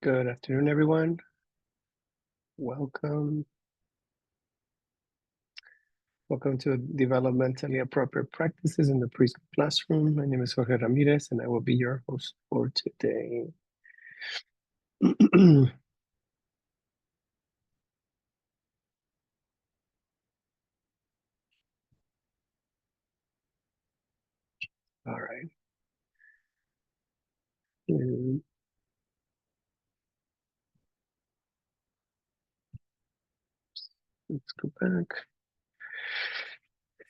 Good afternoon, everyone. Welcome. Welcome to Developmentally Appropriate Practices in the Preschool Classroom. My name is Jorge Ramirez, and I will be your host for today. All right. Let's go back.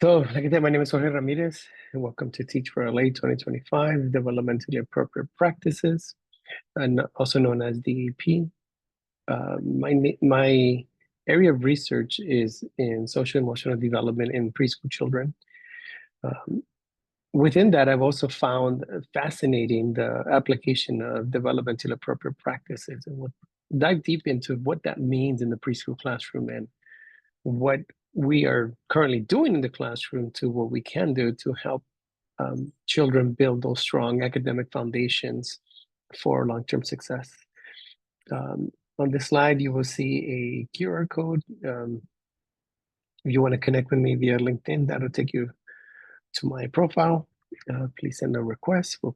So, like I said, my name is Jorge Ramirez, and welcome to Teach for LA 2025 Developmentally Appropriate Practices, and also known as DAP. My area of research is in social emotional development in preschool children. Within that, I've also found fascinating the application of developmentally appropriate practices and dive deep into what that means in the preschool classroom and what we are currently doing in the classroom to what we can do to help children build those strong academic foundations for long-term success. On this slide, you will see a QR code. If you want to connect with me via LinkedIn, that'll take you to my profile. Please send a request. We'll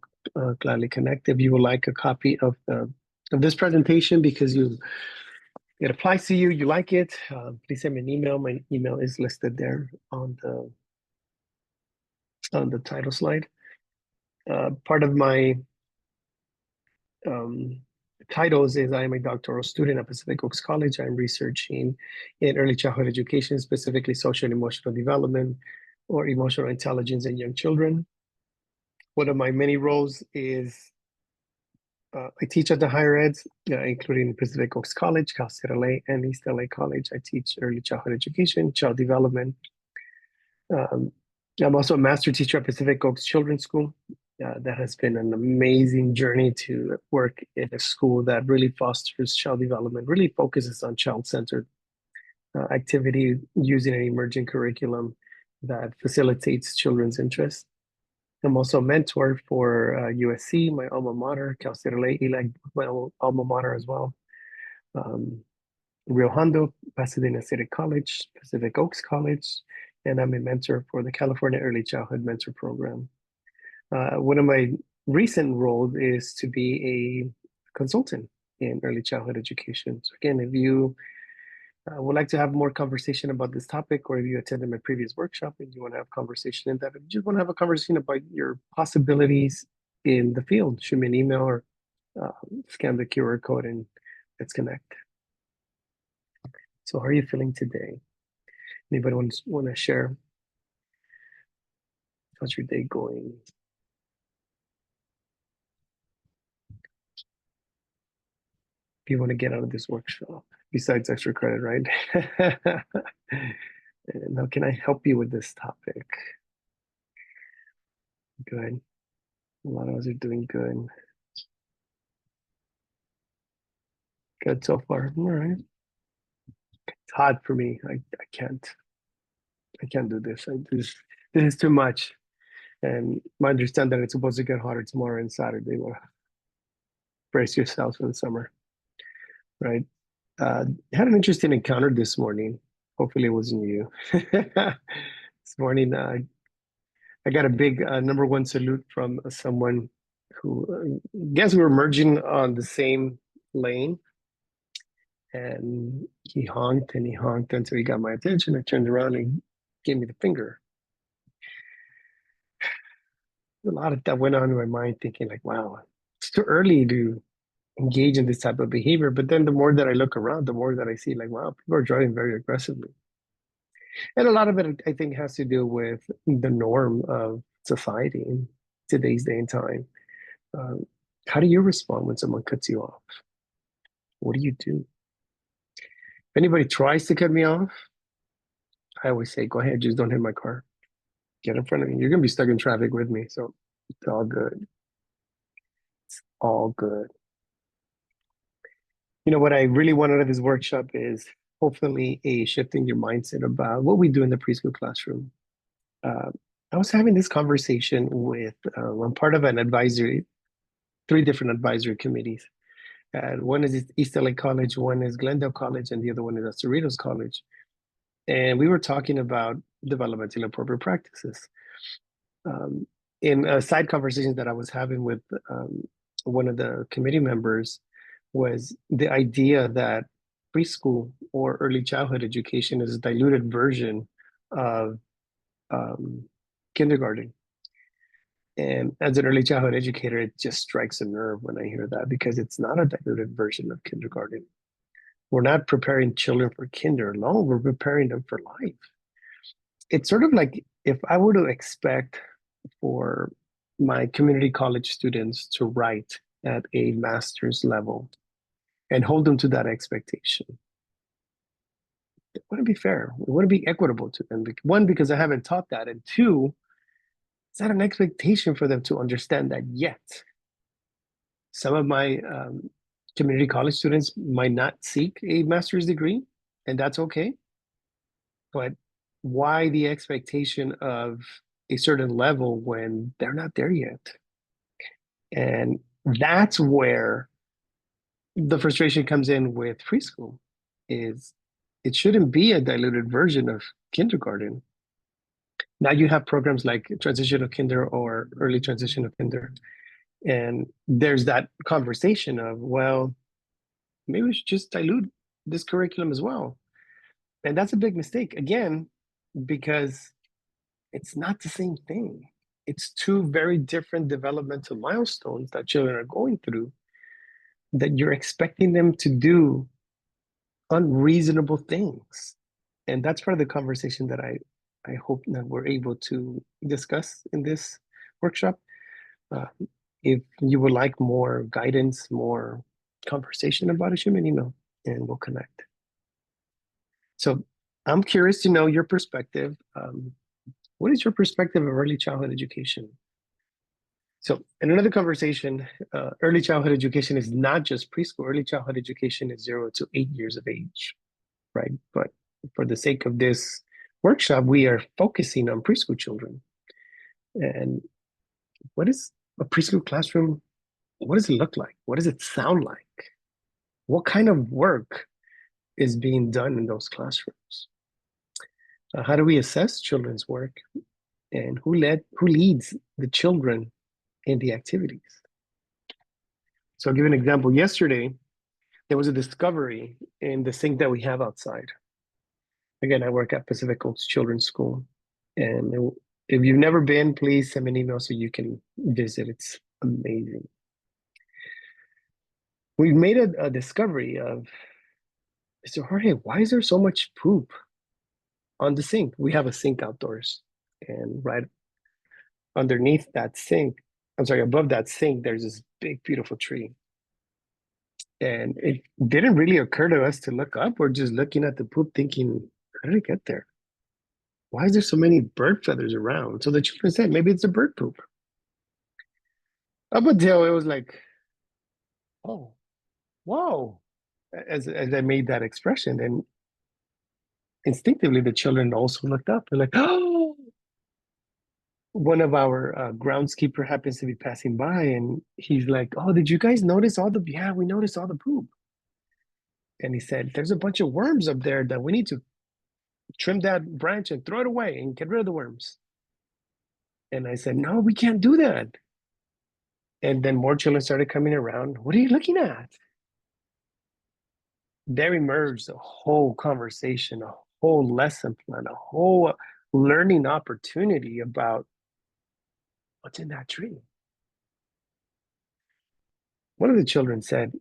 gladly connect. If you would like a copy of this presentation because it applies to you, you like it, please send me an email. My email is listed there on the title slide. Part of my titles is I am a doctoral student at Pacific Oaks College. I'm researching in early childhood education, specifically social and emotional development or emotional intelligence in young children. One of my many roles is I teach at the higher eds, including Pacific Oaks College, Cal State LA, and East LA College. I teach early childhood education, child development. I'm also a master teacher at Pacific Oaks Children's School. That has been an amazing journey to work in a school that really fosters child development, really focuses on child-centered activity using an emerging curriculum that facilitates children's interests. I'm also a mentor for USC, my alma mater, Cal State LA, my alma mater as well. Rio Hondo, Pasadena City College, Pacific Oaks College, and I'm a mentor for the California Early Childhood Mentor Program. One of my recent roles is to be a consultant in early childhood education. So again, if you would like to have more conversation about this topic, or if you attended my previous workshop and you want to have conversation in that, if you just want to have a conversation about your possibilities in the field, shoot me an email or scan the QR code and let's connect. So how are you feeling today? Anybody want to share? How's your day going? If you want to get out of this workshop, besides extra credit, right? And how can I help you with this topic? Good. A lot of us are doing good. Good so far. All right. It's hard for me. I can't do this. This is too much. And I understand that it's supposed to get hotter tomorrow and Saturday. Well, brace yourselves for the summer, right? Had an interesting encounter this morning. Hopefully it wasn't you. This morning, I got a big number one salute from someone who, guess we were merging on the same lane. And he honked and he honked until he got my attention. I turned around and gave me the finger. A lot of that went on in my mind, thinking like, wow, it's too early to engage in this type of behavior. But then the more that I look around, the more that I see like, wow, people are driving very aggressively. And a lot of it, I think, has to do with the norm of society in today's day and time. How do you respond when someone cuts you off? What do you do? If anybody tries to cut me off, I always say, go ahead, just don't hit my car. Get in front of me. You're going to be stuck in traffic with me. So it's all good. It's all good. You know, what I really want out of this workshop is hopefully a shift in your mindset about what we do in the preschool classroom. I was having this conversation with, I'm part of an advisory, 3 different advisory committees. And one is East LA College, one is Glendale College, and the other one is Cerritos College. And we were talking about developmentally appropriate practices. Um, in a side conversation that I was having with one of the committee members was the idea that preschool or early childhood education is a diluted version of kindergarten. And as an early childhood educator, it just strikes a nerve when I hear that because it's not a diluted version of kindergarten. We're not preparing children for kinder alone, we're preparing them for life. It's sort of like if I were to expect for my community college students to write at a master's level and hold them to that expectation. It wouldn't be fair. It wouldn't be equitable to them. One, because I haven't taught that. And two, it's not an expectation for them to understand that yet. Some of my community college students might not seek a master's degree, and that's okay. But why the expectation of a certain level when they're not there yet? And that's where the frustration comes in with preschool is it shouldn't be a diluted version of kindergarten. Now you have programs like transitional kinder or early transitional kinder. And there's that conversation of, well, maybe we should just dilute this curriculum as well. And that's a big mistake, again, because it's not the same thing. It's two very different developmental milestones that children are going through that you're expecting them to do unreasonable things. And that's part of the conversation that I hope that we're able to discuss in this workshop. Uh, if you would like more guidance, more conversation about it, shoot me an email and we'll connect. So I'm curious to know your perspective. What is your perspective of early childhood education? So in another conversation, early childhood education is not just preschool. Early childhood education is 0 to 8 years of age, right? But for the sake of this workshop, we are focusing on preschool children. And what is a preschool classroom? What does it look like? What does it sound like? What kind of work is being done in those classrooms? How do we assess children's work? And who leads the children in the activities? So I'll give you an example. Yesterday, there was a discovery in the sink that we have outside. Again, I work at Pacific Coast Children's School. And if you've never been, please send me an email so you can visit. It's amazing. We made a discovery of, Mr. Jorge, why is there so much poop on the sink? We have a sink outdoors. And right underneath that sink, above that sink, there's this big, beautiful tree. And it didn't really occur to us to look up. We're just looking at the poop thinking, how did it get there? Why is there so many bird feathers around? So the children said, maybe it's a bird poop. Up until it was like, oh, whoa, as I made that expression. And instinctively, the children also looked up. They're like, oh, one of our groundskeeper happens to be passing by and he's like, oh, did you guys notice yeah, we noticed all the poop. And he said, there's a bunch of worms up there that we need to trim that branch and throw it away and get rid of the worms. And I said, no, we can't do that. And then more children started coming around. What are you looking at? There emerged a whole conversation, a whole lesson plan, a whole learning opportunity about what's in that tree. One of the children said,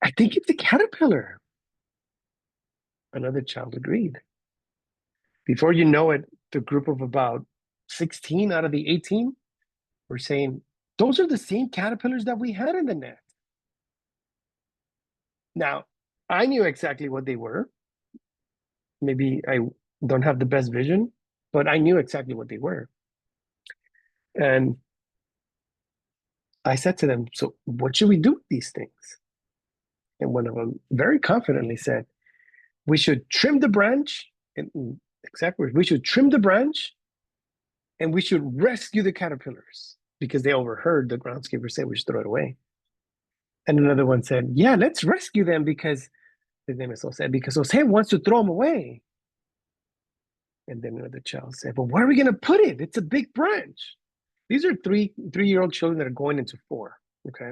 I think it's a caterpillar. Another child agreed. Before you know it, the group of about 16 out of the 18 were saying, those are the same caterpillars that we had in the net. Now, I knew exactly what they were. Maybe I don't have the best vision, but I knew exactly what they were. And I said to them, so what should we do with these things? And one of them very confidently said, we should trim the branch, and exactly, we should trim the branch and we should rescue the caterpillars because they overheard the groundskeeper say we should throw it away. And another one said, yeah, let's rescue them because his name is Jose, because Jose wants to throw them away. And then another child said, but where are we going to put it? It's a big branch. These are three-year-old children that are going into 4. Okay.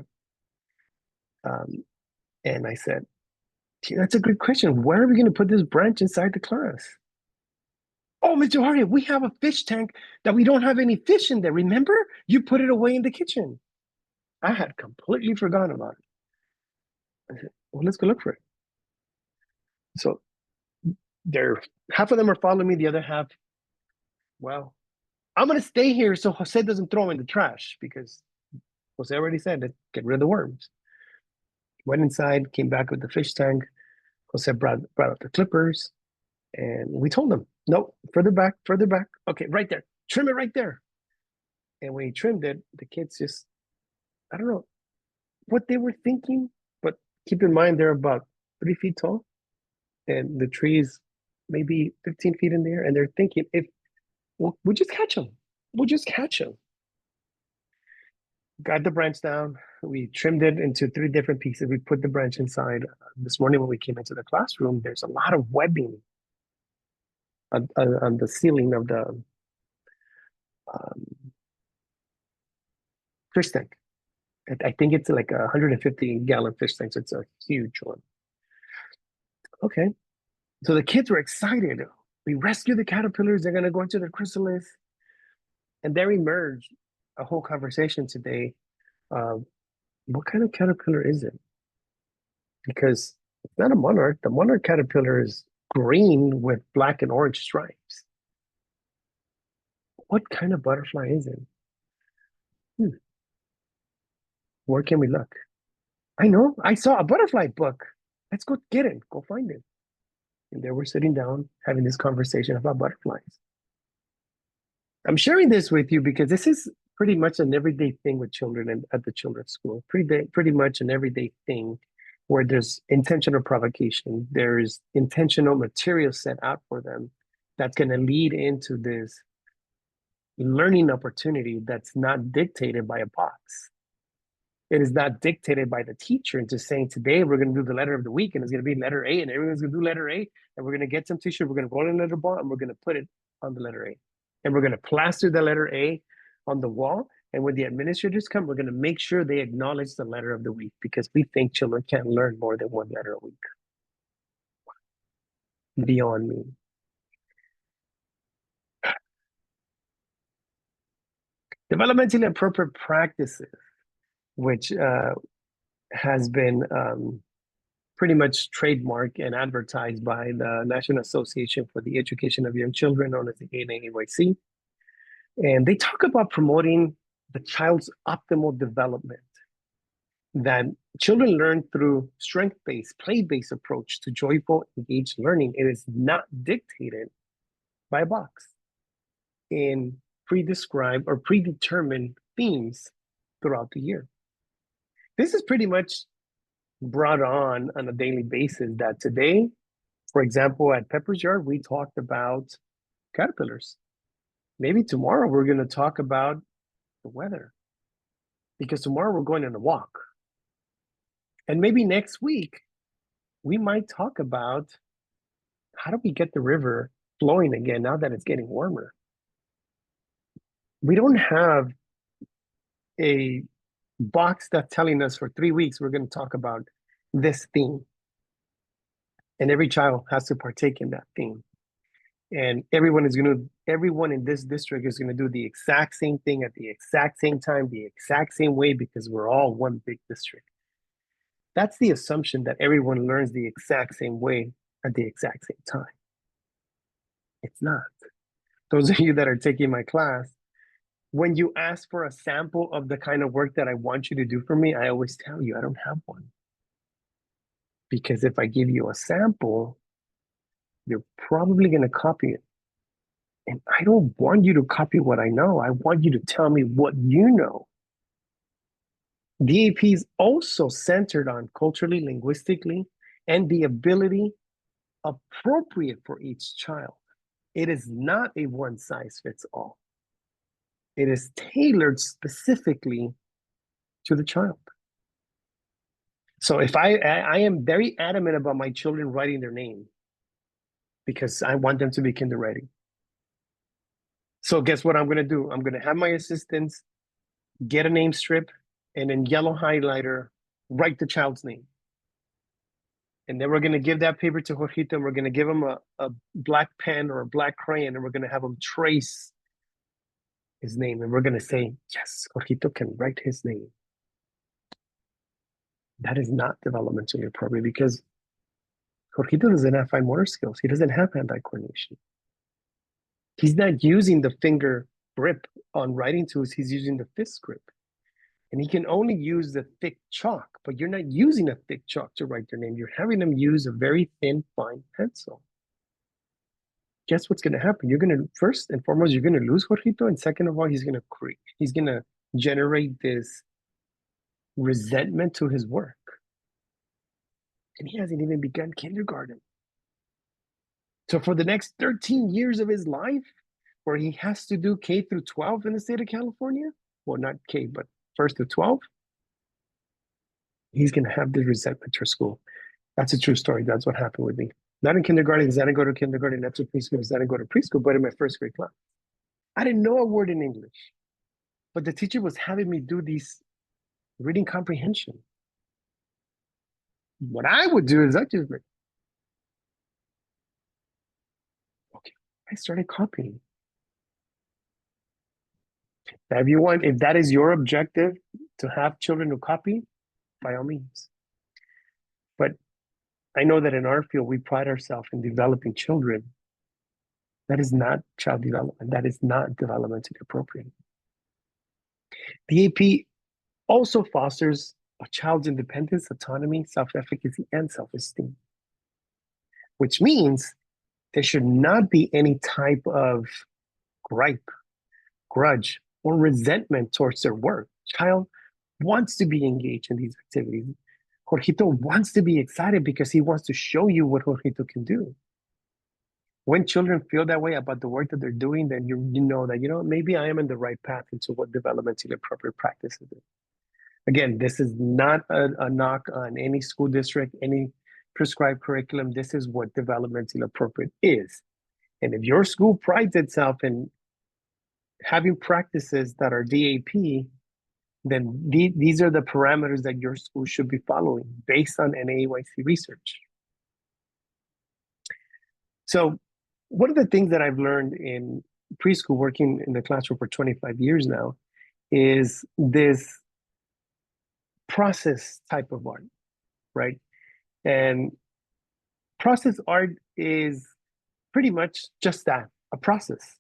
And I said, that's a good question. Where are we going to put this branch inside the class? Oh, Mr. Jorge, we have a fish tank that we don't have any fish in there. Remember? You put it away in the kitchen. I had completely forgotten about it. I said, well, let's go look for it. So half of them are following me, the other half, well, I'm going to stay here so Jose doesn't throw in the trash because Jose already said to get rid of the worms. Went inside, came back with the fish tank. Jose brought up the clippers, and we told him, no, further back. Okay, right there. Trim it right there. And when he trimmed it, the kids just, I don't know what they were thinking, but keep in mind they're about 3 feet tall, and the trees maybe 15 feet in the air, and they're thinking, if we'll just catch them. We'll just catch them. Got the branch down. We trimmed it into 3 different pieces. We put the branch inside. This morning when we came into the classroom, there's a lot of webbing on the ceiling of the fish tank. I think it's like a 150-gallon fish tank, so it's a huge one. Okay, so the kids were excited. We rescued the caterpillars. They're going to go into the chrysalis. And there emerged a whole conversation today. What kind of caterpillar is it? Because it's not a monarch. The monarch caterpillar is green with black and orange stripes. What kind of butterfly is it? Where can we look? I know. I saw a butterfly book. Let's go get it. Go find it. And there we're sitting down having this conversation about butterflies. I'm sharing this with you because this is pretty much an everyday thing with children and at the children's school. Pretty much an everyday thing where there's intentional provocation. There's intentional material set out for them that's going to lead into this learning opportunity that's not dictated by a box. It is not dictated by the teacher into saying, today we're going to do the letter of the week and it's going to be letter A and everyone's going to do letter A and we're going to get some tissue, we're going to roll in a letter ball and we're going to put it on the letter A. And we're going to plaster the letter A on the wall. And when the administrators come, we're going to make sure they acknowledge the letter of the week because we think children can't learn more than 1 letter a week. Beyond me. Developmentally appropriate practices, which has been pretty much trademarked and advertised by the National Association for the Education of Young Children, known as the NAAYC. And they talk about promoting the child's optimal development, that children learn through strength-based, play-based approach to joyful, engaged learning. It is not dictated by a box in pre-described or predetermined themes throughout the year. This is pretty much brought on a daily basis that today, for example, at Pepper's Yard, we talked about caterpillars. Maybe tomorrow we're going to talk about the weather because tomorrow we're going on a walk. And maybe next week, we might talk about how do we get the river flowing again now that it's getting warmer. We don't have a box that's telling us for 3 weeks we're going to talk about this theme. And every child has to partake in that theme. And everyone in this district is going to do the exact same thing at the exact same time, the exact same way, because we're all one big district. That's the assumption that everyone learns the exact same way at the exact same time. It's not. Those of you that are taking my class, when you ask for a sample of the kind of work that I want you to do for me, I always tell you I don't have one. Because if I give you a sample, you're probably going to copy it. And I don't want you to copy what I know. I want you to tell me what you know. DAP is also centered on culturally, linguistically, and the ability appropriate for each child. It is not a one-size-fits-all. It is tailored specifically to the child. So if I am very adamant about my children writing their name because I want them to be kindergarten. So guess what I'm going to do? I'm going to have my assistants get a name strip and in yellow highlighter, write the child's name. And then we're going to give that paper to Jorgito and we're going to give him a black pen or a black crayon and we're going to have him trace his name. And we're going to say, yes, Jorgito can write his name. That is not developmentally appropriate because Jorgito doesn't have fine motor skills. He doesn't have hand-eye coordination. He's not using the finger grip on writing tools. He's using the fist grip. And he can only use the thick chalk, but you're not using a thick chalk to write their name. You're having them use a very thin, fine pencil. Guess what's going to happen? You're going to, first and foremost, you're going to lose Jorgito. And second of all, he's going to generate this resentment to his work. And he hasn't even begun kindergarten. So for the next 13 years of his life, where he has to do K through 12 in the state of California, well, not K, but first to 12, he's going to have this resentment for school. That's a true story. That's what happened with me. Not in kindergarten, because I didn't go to kindergarten, not to preschool, because I didn't go to preschool, but in my first grade class. I didn't know a word in English, but the teacher was having me do these reading comprehension. What I would do is I just like, okay, I started copying. If that is your objective to have children who copy, by all means. But I know that in our field, we pride ourselves in developing children. That is not child development. That is not developmentally appropriate. The AP also fosters a child's independence, autonomy, self-efficacy, and self-esteem, which means there should not be any type of gripe, grudge, or resentment towards their work. Child wants to be engaged in these activities. Jorgito wants to be excited because he wants to show you what Jorgito can do. When children feel that way about the work that they're doing, then you know that, maybe I am in the right path into what developmentally appropriate practices is. Again, this is not a knock on any school district, any prescribed curriculum. This is what developmentally appropriate is. And if your school prides itself in having practices that are DAP, then these are the parameters that your school should be following based on NAEYC research. So one of the things that I've learned in preschool, working in the classroom for 25 years now, is this process type of art, right? And process art is pretty much just that, a process.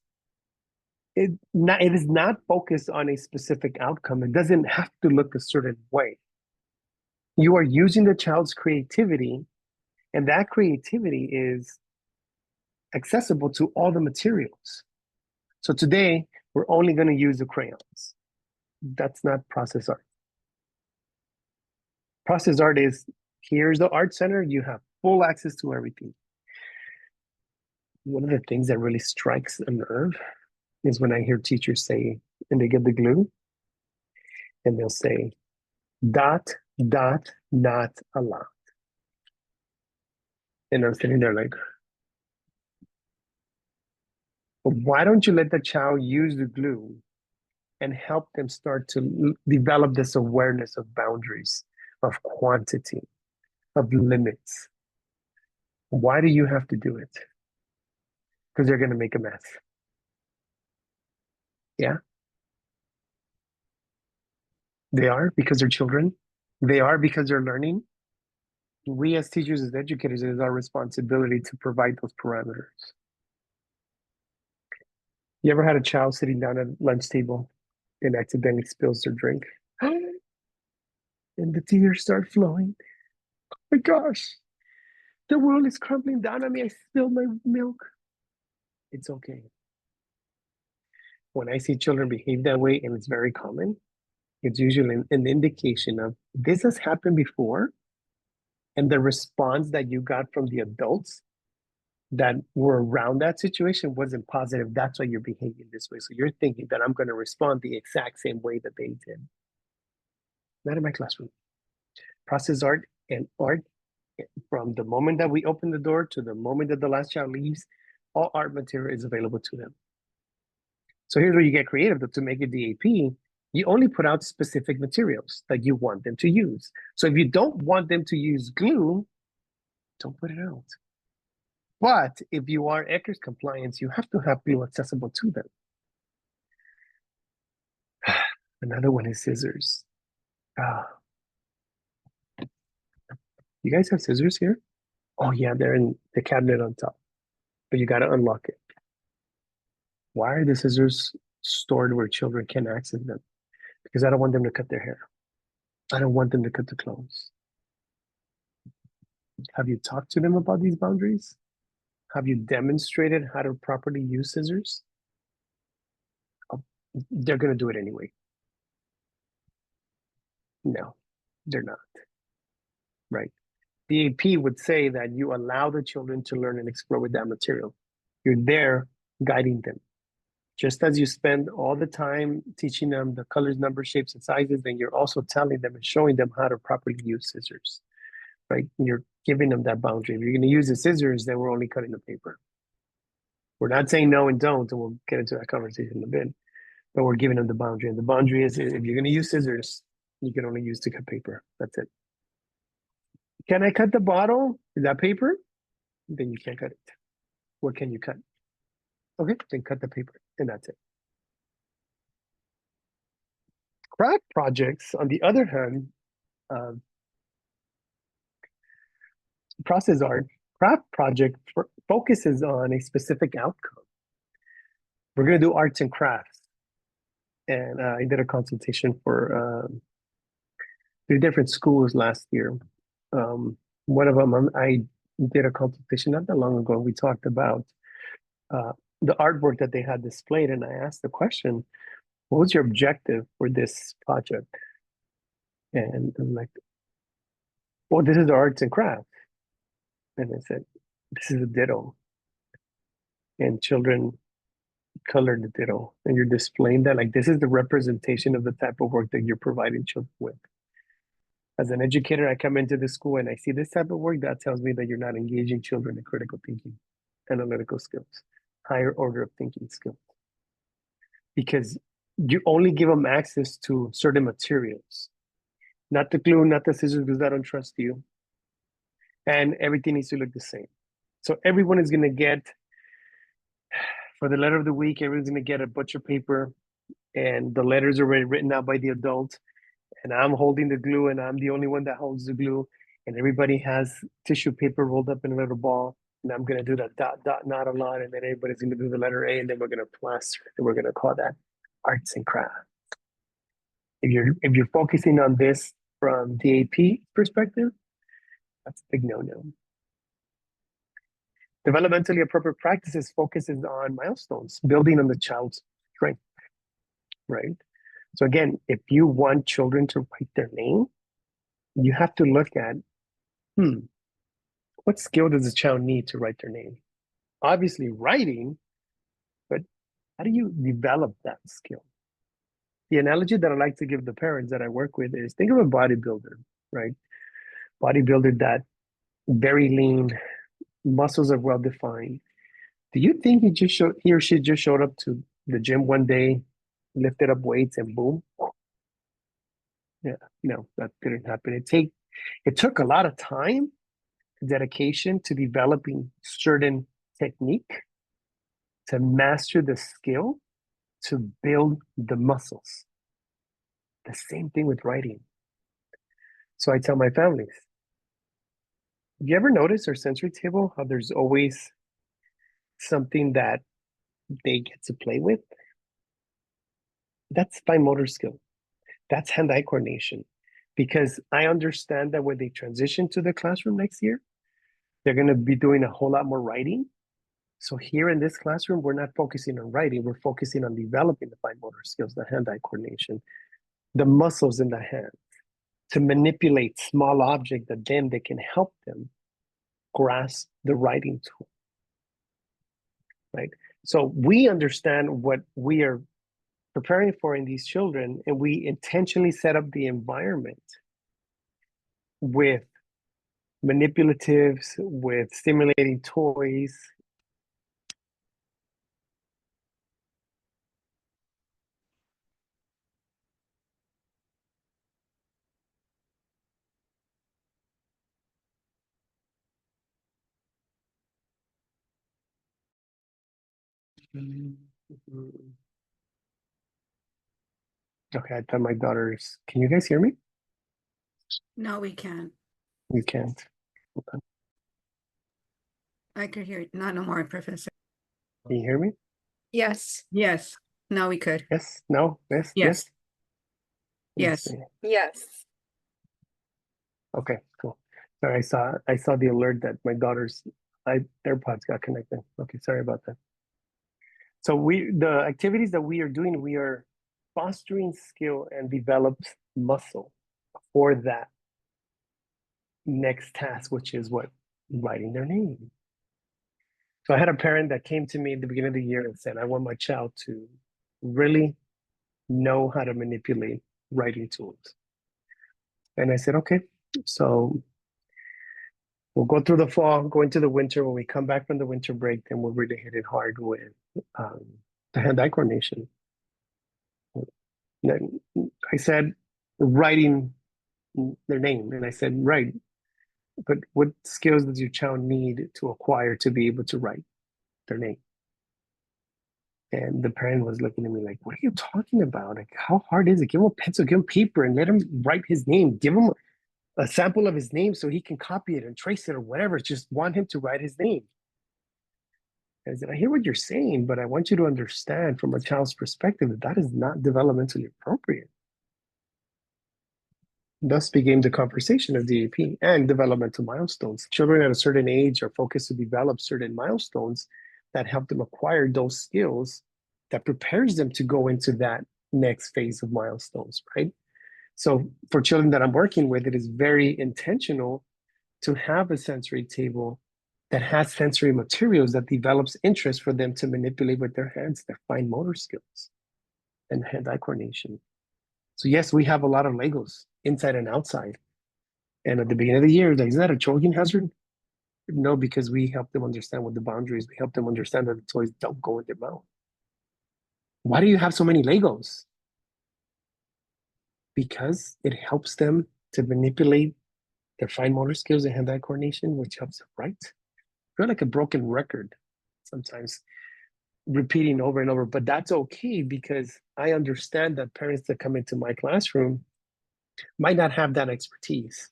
It is not focused on a specific outcome. It doesn't have to look a certain way. You are using the child's creativity, and that creativity is accessible to all the materials. So today, we're only going to use the crayons. That's not process art. Process art is, here's the art center, you have full access to everything. One of the things that really strikes a nerve is when I hear teachers say, and they get the glue, and they'll say, ... not allowed. And I'm sitting there like, well, why don't you let the child use the glue and help them start to develop this awareness of boundaries, of quantity, of limits? Why do you have to do it? Because they're going to make a mess. Yeah. They are, because they're children. They are because they're learning. We as teachers, as educators, it is our responsibility to provide those parameters. You ever had a child sitting down at lunch table and accidentally spills their drink? And the tears start flowing. Oh my gosh, the world is crumbling down on me. I spilled my milk. It's okay. When I see children behave that way, and it's very common, it's usually an indication of this has happened before, and the response that you got from the adults that were around that situation wasn't positive. That's why you're behaving this way. So you're thinking that I'm going to respond the exact same way that they did. Not in my classroom. Process art And art, from the moment that we open the door to the moment that the last child leaves, all art material is available to them. So here's where you get creative. To make a DAP, you only put out specific materials that you want them to use. So if you don't want them to use glue, don't put it out. But if you are ECHRS compliant, you have to have glue accessible to them. Another one is scissors. You guys have scissors here? Oh yeah, they're in the cabinet on top, but you got to unlock it. Why are the scissors stored where children can't access them? Because I don't want them to cut their hair. I don't want them to cut the clothes. Have you talked to them about these boundaries? Have you demonstrated how to properly use scissors? They're going to do it anyway. No, they're not. Right? The AP would say that you allow the children to learn and explore with that material. You're there guiding them. Just as you spend all the time teaching them the colors, numbers, shapes, and sizes, then you're also telling them and showing them how to properly use scissors, right? You're giving them that boundary. If you're going to use the scissors, then we're only cutting the paper. We're not saying no and don't, and we'll get into that conversation in a bit, but we're giving them the boundary. And the boundary is if you're going to use scissors, you can only use to cut paper. That's it. Can I cut the bottle? Is that paper? Then you can't cut it. What can you cut? Okay, then cut the paper, and that's it. Craft projects, on the other hand, process art, craft project focuses on a specific outcome. We're going to do arts and crafts. And I did a consultation for 3 different schools last year. One of them, I did a consultation not that long ago. We talked about the artwork that they had displayed, and I asked the question, what was your objective for this project? And I'm like, well, this is the arts and crafts. And I said, this is a ditto. And children colored the ditto. And you're displaying that, like, this is the representation of the type of work that you're providing children with. As an educator, I come into the school and I see this type of work, that tells me that you're not engaging children in critical thinking, analytical skills, higher order of thinking skills. Because you only give them access to certain materials, not the glue, not the scissors, because I don't trust you. And everything needs to look the same. So everyone is going to get, for the letter of the week, everyone's going to get a butcher paper, and the letters are already written out by the adult. And I'm holding the glue, and I'm the only one that holds the glue. And everybody has tissue paper rolled up in a little ball. And I'm going to do that dot, dot, not a lot. And then everybody's going to do the letter A, and then we're going to plaster it. And we're going to call that arts and crafts. If you're focusing on this from DAP perspective, that's a big no-no. Developmentally appropriate practices focuses on milestones, building on the child's strength, right? So again, if you want children to write their name, you have to look at, what skill does the child need to write their name? Obviously writing, but how do you develop that skill? The analogy that I like to give the parents that I work with is, think of a bodybuilder, right? Bodybuilder that very lean, muscles are well defined. Do you think he or she just showed up to the gym one day, lifted up weights, and boom? Yeah, no, that didn't happen. It took a lot of time, dedication to developing certain technique, to master the skill, to build the muscles. The same thing with writing. So I tell my families, have you ever noticed our sensory table, how there's always something that they get to play with? That's fine motor skill. That's hand-eye coordination. Because I understand that when they transition to the classroom next year, they're going to be doing a whole lot more writing. So here in this classroom, we're not focusing on writing. We're focusing on developing the fine motor skills, the hand-eye coordination, the muscles in the hand, to manipulate small objects that then they can help them grasp the writing tool, right? So we understand what we are preparing for in these children, and we intentionally set up the environment with manipulatives, with stimulating toys. Okay, I thought my daughter's. Can you guys hear me? No, we can't. You can't. I could hear it. Not no more, Professor. Can you hear me? Yes. Yes. No, we could. Yes. No. Yes. Yes. Let's Yes. see. Yes. Okay. Cool. Sorry, I saw the alert that my daughter's AirPods got connected. Okay. Sorry about that. So the activities that we are doing, we are fostering skill and develops muscle for that next task, which is what? Writing their name. So I had a parent that came to me at the beginning of the year and said, I want my child to really know how to manipulate writing tools. And I said, okay, so we'll go through the fall, go into the winter. When we come back from the winter break, then we'll really hit it hard with the hand-eye coordination. Then I said, writing their name. And I said, right, but what skills does your child need to acquire to be able to write their name? And the parent was looking at me like, what are you talking about? Like, how hard is it? Give him a pencil, give him paper, and let him write his name. Give him a sample of his name so he can copy it and trace it or whatever. Just want him to write his name. I said, I hear what you're saying, but I want you to understand from a child's perspective that that is not developmentally appropriate. Thus began the conversation of DAP and developmental milestones. Children at a certain age are focused to develop certain milestones that help them acquire those skills that prepares them to go into that next phase of milestones, right? So for children that I'm working with, it is very intentional to have a sensory table that has sensory materials that develops interest for them to manipulate with their hands, their fine motor skills and hand-eye coordination. So yes, we have a lot of Legos inside and outside. And at the beginning of the year, like, is that a choking hazard? No, because we help them understand what the boundaries, we help them understand that the toys don't go in their mouth. Why do you have so many Legos? Because it helps them to manipulate their fine motor skills and hand-eye coordination, which helps them write. I feel like a broken record sometimes, repeating over and over, but that's okay because I understand that parents that come into my classroom might not have that expertise.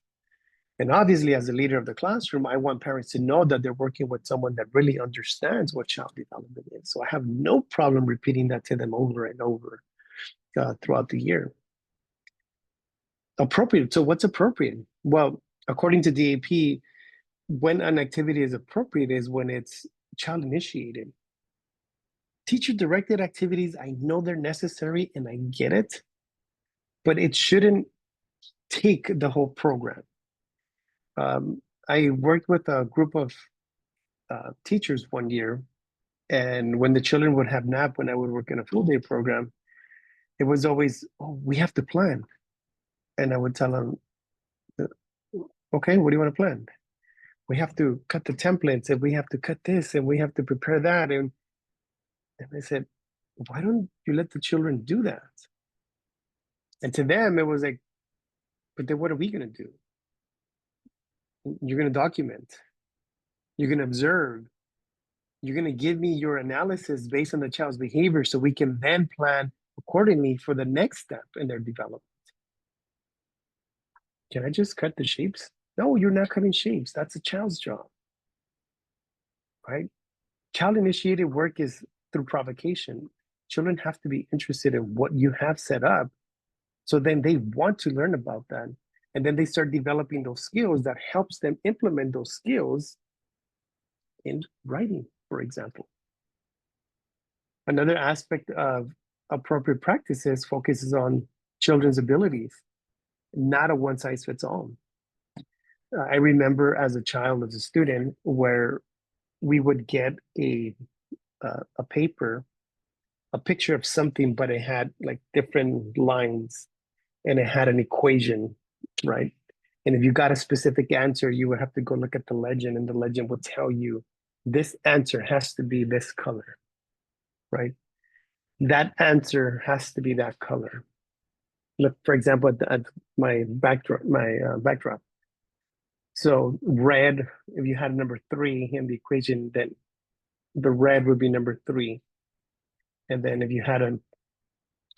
And obviously, as a leader of the classroom, I want parents to know that they're working with someone that really understands what child development is. So I have no problem repeating that to them over and over throughout the year. Appropriate. So what's appropriate? Well, according to DAP, when an activity is appropriate is when it's child initiated. Teacher directed activities, I know they're necessary and I get it, but it shouldn't take the whole program. I worked with a group of teachers one year, and when the children would have nap, when I would work in a full day program, it was always, oh, we have to plan. And I would tell them, okay, what do you want to plan? We have to cut the templates, and we have to cut this, and we have to prepare that. And I said, why don't you let the children do that? And to them, it was like, but then what are we going to do? You're going to document. You're going to observe. You're going to give me your analysis based on the child's behavior so we can then plan accordingly for the next step in their development. Can I just cut the shapes? No, you're not cutting shapes. That's a child's job, right? Child-initiated work is through provocation. Children have to be interested in what you have set up. So then they want to learn about that. And then they start developing those skills that helps them implement those skills in writing, for example. Another aspect of appropriate practices focuses on children's abilities, not a one-size-fits-all. I remember as a child, as a student, where we would get a paper, a picture of something, but it had like different lines and it had an equation, right? And if you got a specific answer, you would have to go look at the legend, and the legend will tell you this answer has to be this color, right? That answer has to be that color. Look, for example, at my backdrop. So red, if you had number 3 in the equation, then the red would be number 3. And then if you had a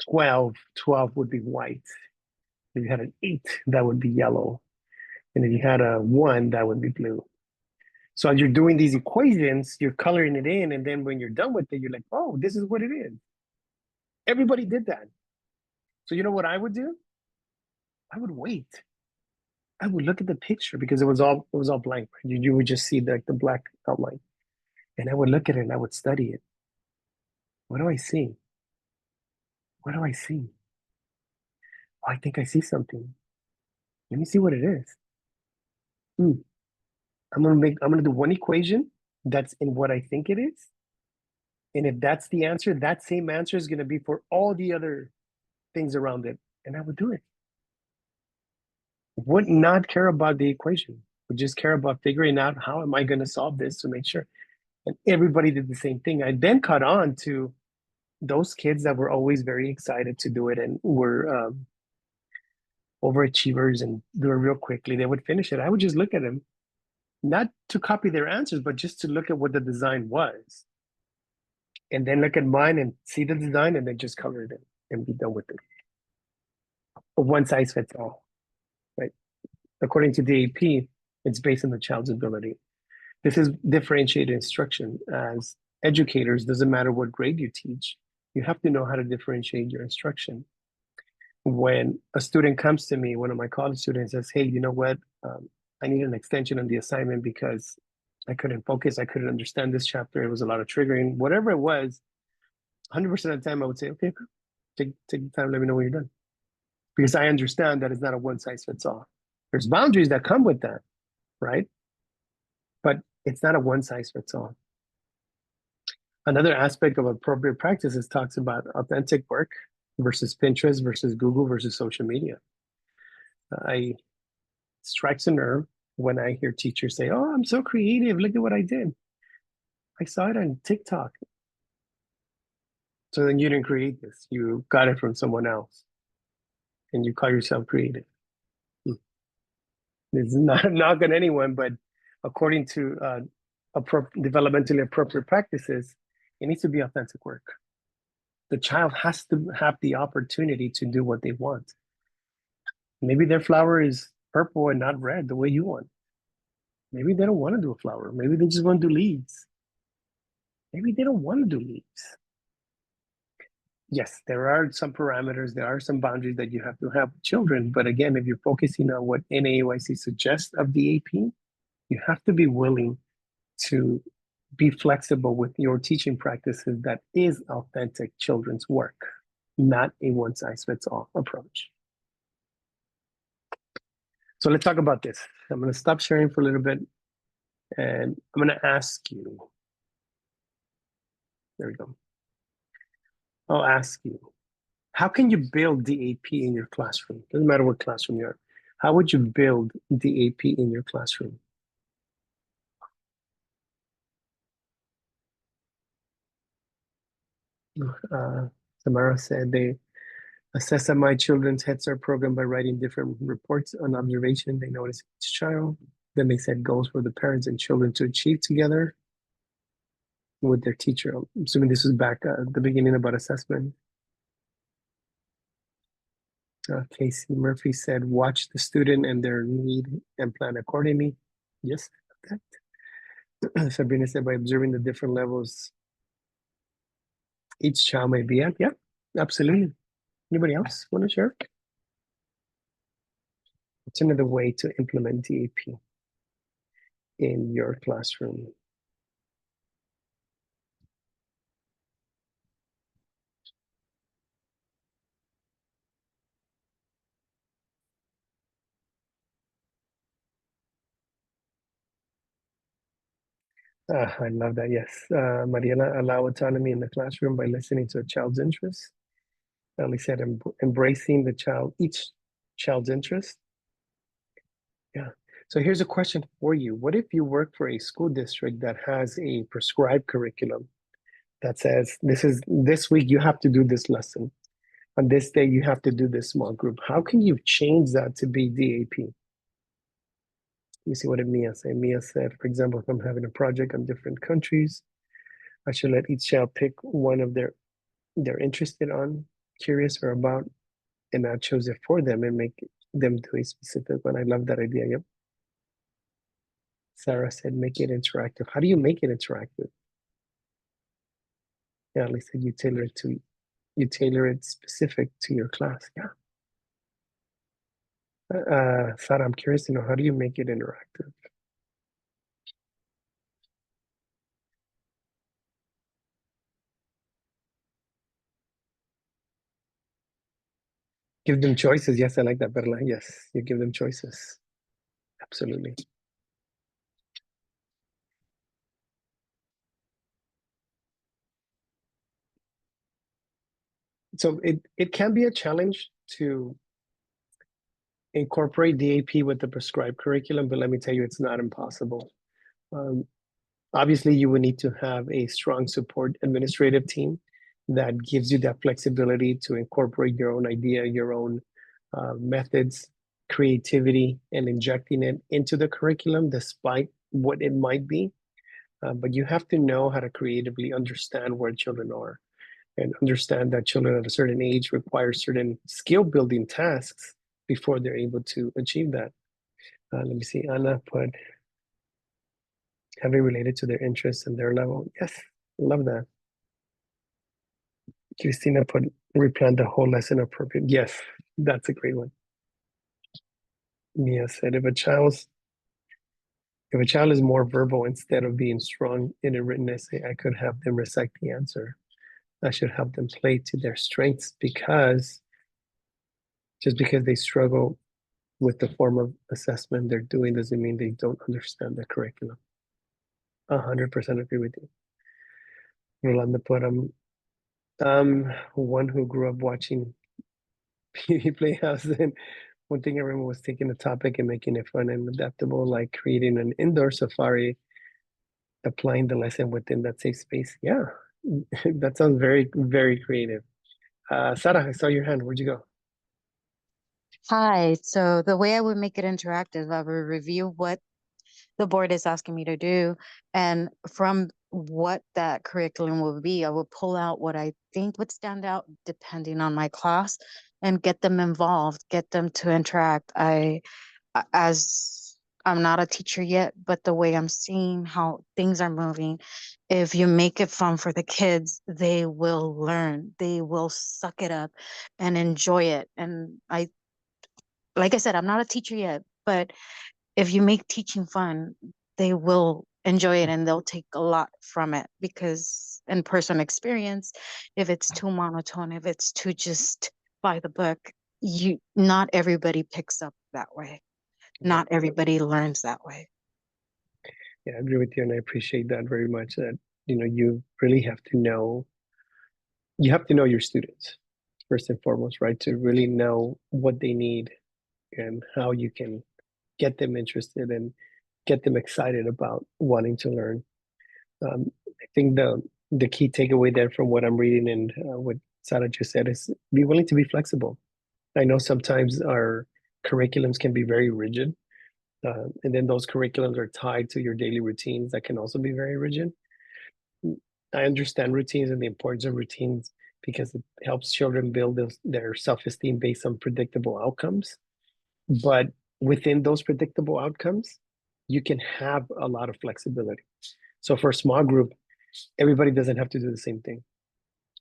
12 would be white. If you had an 8, that would be yellow. And if you had a 1, that would be blue. So as you're doing these equations, you're coloring it in. And then when you're done with it, you're like, oh, this is what it is. Everybody did that. So you know what I would do? I would wait. I would look at the picture because it was all blank. You would just see the black outline. And I would look at it and I would study it. What do I see? What do I see? Oh, I think I see something. Let me see what it is. I'm gonna do one equation that's in what I think it is. And if that's the answer, that same answer is gonna be for all the other things around it. And I would do it. Would not care about the equation. Would just care about figuring out how am I gonna solve this to make sure. And everybody did the same thing. I then caught on to those kids that were always very excited to do it and were overachievers and do it real quickly. They would finish it. I would just look at them, not to copy their answers, but just to look at what the design was. And then look at mine and see the design and then just color it in and be done with it. One size fits all, right? According to DAP, it's based on the child's ability. This is differentiated instruction. As educators, doesn't matter what grade you teach, you have to know how to differentiate your instruction. When a student comes to me, one of my college students says, hey, you know what? I need an extension on the assignment because I couldn't focus. I couldn't understand this chapter. It was a lot of triggering, whatever it was. 100% of the time I would say, okay, take the time, let me know when you're done. Because I understand that it's not a one size fits all. There's boundaries that come with that, right? But it's not a one size fits all. Another aspect of appropriate practices talks about authentic work versus Pinterest versus Google versus social media. I strikes a nerve when I hear teachers say, oh, I'm so creative. Look at what I did. I saw it on TikTok. So then you didn't create this. You got it from someone else. And you call yourself creative. It's not a knock on anyone, but according to developmentally appropriate practices, it needs to be authentic work. The child has to have the opportunity to do what they want. Maybe their flower is purple and not red the way you want. Maybe they don't want to do a flower. Maybe they just want to do leaves. Maybe they don't want to do leaves. Yes, there are some parameters, there are some boundaries that you have to have with children. But again, if you're focusing on what NAEYC suggests of the AP, you have to be willing to be flexible with your teaching practices that is authentic children's work, not a one-size-fits-all approach. So let's talk about this. I'm going to stop sharing for a little bit, and I'm going to ask you. There we go. I'll ask you, how can you build DAP in your classroom? Doesn't matter what classroom you're in. How would you build DAP in your classroom? Samara said they assess my children's Head Start program by writing different reports on observation. They notice each child. Then they set goals for the parents and children to achieve together with their teacher. I'm assuming this was back at the beginning about assessment. Casey Murphy said, watch the student and their need and plan accordingly. Yes, that. Sabrina said, by observing the different levels each child may be at. Yeah, absolutely. Anybody else want to share? It's another way to implement DAP in your classroom. I love that. Yes. Mariela, allow autonomy in the classroom by listening to a child's interests. Ellie said, embracing each child's interest. So here's a question for you. What if you work for a school district that has a prescribed curriculum that says this week you have to do this lesson. On this day you have to do this small group. How can you change that to be DAP? You see what did Mia say? Mia said, for example, if I'm having a project on different countries, I should let each child pick one of they're interested on, curious or about, and I choose it for them and make them do a specific one. I love that idea. Yep. Sarah said, make it interactive. How do you make it interactive? Yeah, at least you tailor it specific to your class. Yeah. Sarah, I'm curious to know, how do you make it interactive? Give them choices. Yes, I like that, Perla. Yes, you give them choices. Absolutely. So it can be a challenge to incorporate DAP with the prescribed curriculum, but let me tell you, it's not impossible. Obviously, you would need to have a strong support administrative team that gives you that flexibility to incorporate your own idea, your own methods, creativity, and injecting it into the curriculum despite what it might be. But you have to know how to creatively understand where children are and understand that children at a certain age require certain skill building tasks before they're able to achieve that. Let me see, Anna put, having related to their interests and their level. Yes, love that. Christina put, replan the whole lesson appropriate. Yes, that's a great one. Mia said, if a child is more verbal instead of being strong in a written essay, I could have them recite the answer. I should help them play to their strengths because just because they struggle with the form of assessment they're doing doesn't mean they don't understand the curriculum. 100% agree with you. Rolanda put one who grew up watching PV Playhouse, and one thing I remember was taking a topic and making it fun and adaptable, like creating an indoor safari, applying the lesson within that safe space. Yeah, that sounds very, very creative. Sarah, I saw your hand. Where'd you go? Hi. So the way I would make it interactive, I would review what the board is asking me to do. And from what that curriculum will be, I will pull out what I think would stand out depending on my class and get them involved, get them to interact. As I'm not a teacher yet, but the way I'm seeing how things are moving, if you make it fun for the kids, they will learn, they will suck it up and enjoy it. And like I said, I'm not a teacher yet, but if you make teaching fun, they will enjoy it and they'll take a lot from it because in person experience, if it's too monotone, if it's too just by the book, not everybody picks up that way. Not everybody learns that way. Yeah, I agree with you, and I appreciate that very much. That you really have to know. You have to know your students first and foremost, right? To really know what they need and how you can get them interested and get them excited about wanting to learn. I think the key takeaway there from what I'm reading and what Sarah just said is be willing to be flexible. I know sometimes our curriculums can be very rigid, and then those curriculums are tied to your daily routines that can also be very rigid. I understand routines and the importance of routines because it helps children build their self-esteem based on predictable outcomes. But within those predictable outcomes, you can have a lot of flexibility. So for a small group, everybody doesn't have to do the same thing,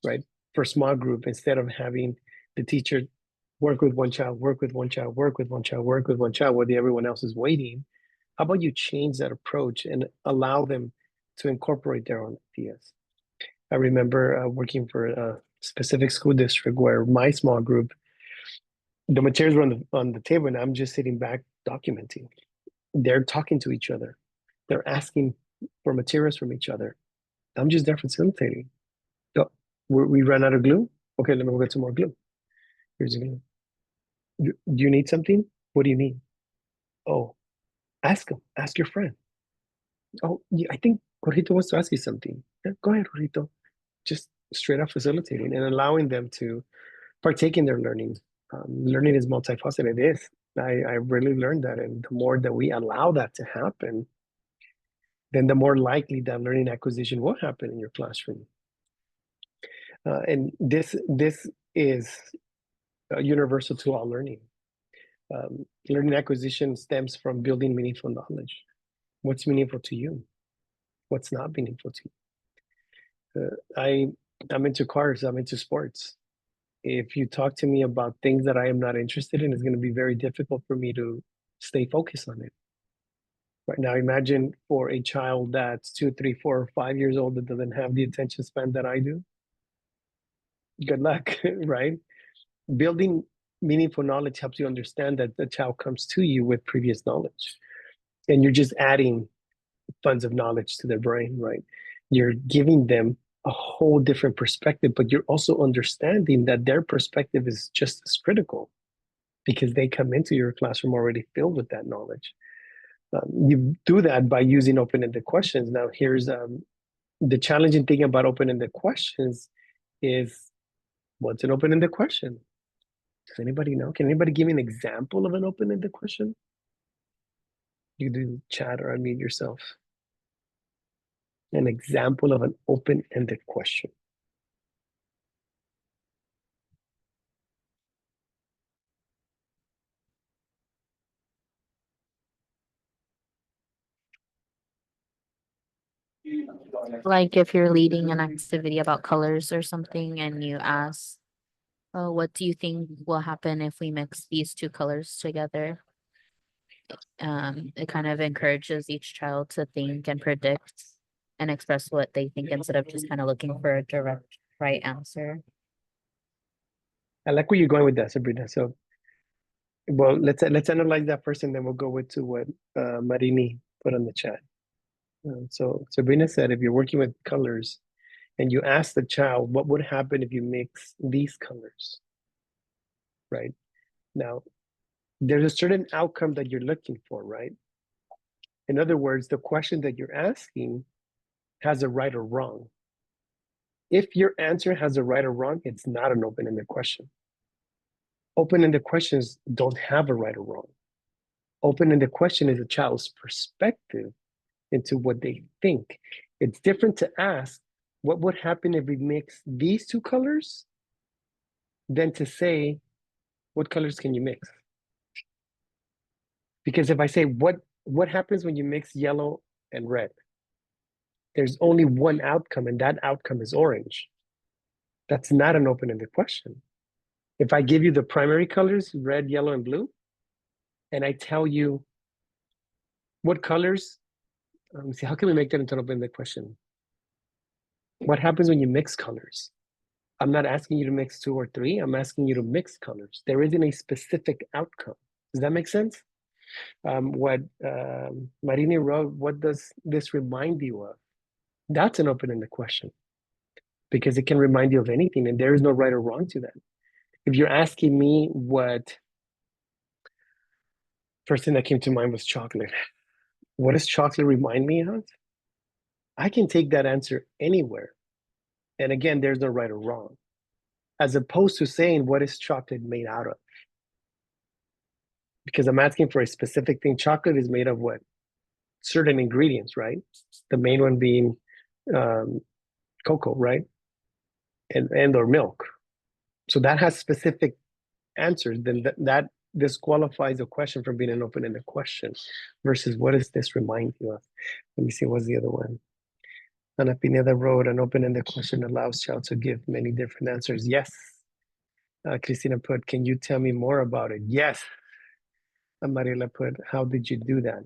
right? For a small group, instead of having the teacher work with one child, work with one child, work with one child, work with one child, while everyone else is waiting, how about you change that approach and allow them to incorporate their own ideas? I remember working for a specific school district where my small group, the materials were on the table and I'm just sitting back documenting. They're talking to each other. They're asking for materials from each other. I'm just there facilitating. So we ran out of glue. Okay, let me go get some more glue. Here's the glue. Do you need something? What do you need? Oh, Ask them, ask your friend. Oh, yeah, I think Jorgito wants to ask you something. Yeah, go ahead, Jorgito. Just straight up facilitating and allowing them to partake in their learning. Learning is multifaceted. It is. I really learned that. And the more that we allow that to happen, then the more likely that learning acquisition will happen in your classroom. And this is universal to all learning. Learning acquisition stems from building meaningful knowledge. What's meaningful to you? What's not meaningful to you? I'm into cars. I'm into sports. If you talk to me about things that I am not interested in, it's going to be very difficult for me to stay focused on it. Right now, imagine for a child that's 2, 3, 4, or 5 years old that doesn't have the attention span that I do. Good luck, right? Building meaningful knowledge helps you understand that the child comes to you with previous knowledge, and you're just adding tons of knowledge to their brain, right? You're giving them a whole different perspective, but you're also understanding that their perspective is just as critical because they come into your classroom already filled with that knowledge. You do that by using open-ended questions. Now, here's the challenging thing about open-ended questions is, what's an open-ended question? Does anybody know? Can anybody give me an example of an open-ended question? You do chat or unmute yourself. An example of an open-ended question. Like if you're leading an activity about colors or something and you ask, oh, what do you think will happen if we mix these two colors together? It kind of encourages each child to think and predict and express what they think instead of just kind of looking for a direct right answer. I like where you're going with that, Sabrina. So, well, let's analyze that first, and then we'll go into what Marini put on the chat. So Sabrina said, if you're working with colors and you ask the child, what would happen if you mix these colors, right? Now, there's a certain outcome that you're looking for, right? In other words, the question that you're asking has a right or wrong. If your answer has a right or wrong, it's not an open-ended question. Open-ended questions don't have a right or wrong. Open-ended question is a child's perspective into what they think. It's different to ask, what would happen if we mix these two colors, than to say, what colors can you mix? Because if I say, what happens when you mix yellow and red? There's only one outcome, and that outcome is orange. That's not an open-ended question. If I give you the primary colors, red, yellow, and blue, and I tell you what colors, let me see, how can we make that into an open-ended question? What happens when you mix colors? I'm not asking you to mix 2 or 3. I'm asking you to mix colors. There isn't a specific outcome. Does that make sense? What Marini wrote, what does this remind you of? That's an open-ended question, because it can remind you of anything, and there is no right or wrong to that. If you're asking me what, first thing that came to mind was chocolate. What does chocolate remind me of? I can take that answer anywhere. And again, there's no right or wrong, as opposed to saying, what is chocolate made out of? Because I'm asking for a specific thing. Chocolate is made of what? Certain ingredients, right? The main one being cocoa, right? And or milk. So that has specific answers. Then that disqualifies a question from being an open-ended question, versus what does this remind you of? Let me see, what's the other one? Ana Pineda wrote, an open-ended question allows child to give many different answers. Yes. Cristina put, can you tell me more about it? Yes. And Mariela put, how did you do that?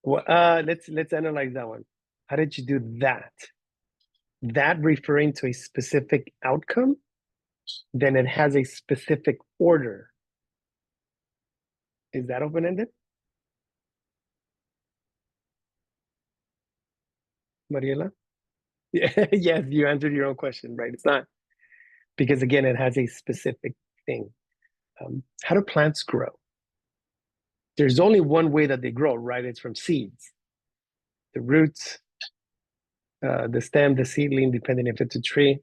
Well, let's analyze that one. How did you do that? That referring to a specific outcome, then it has a specific order. Is that open-ended? Mariela? Yeah, yes, you answered your own question, right? It's not. Because again, it has a specific thing. How do plants grow? There's only one way that they grow, right? It's from seeds. The roots, the stem, the seedling, depending if it's a tree.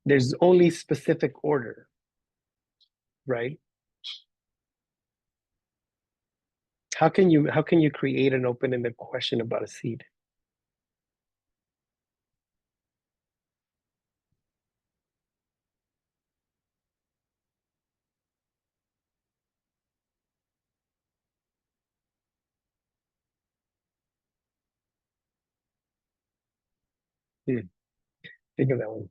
There's only specific order, right? How can you create an open-ended question about a seed? Think of that one.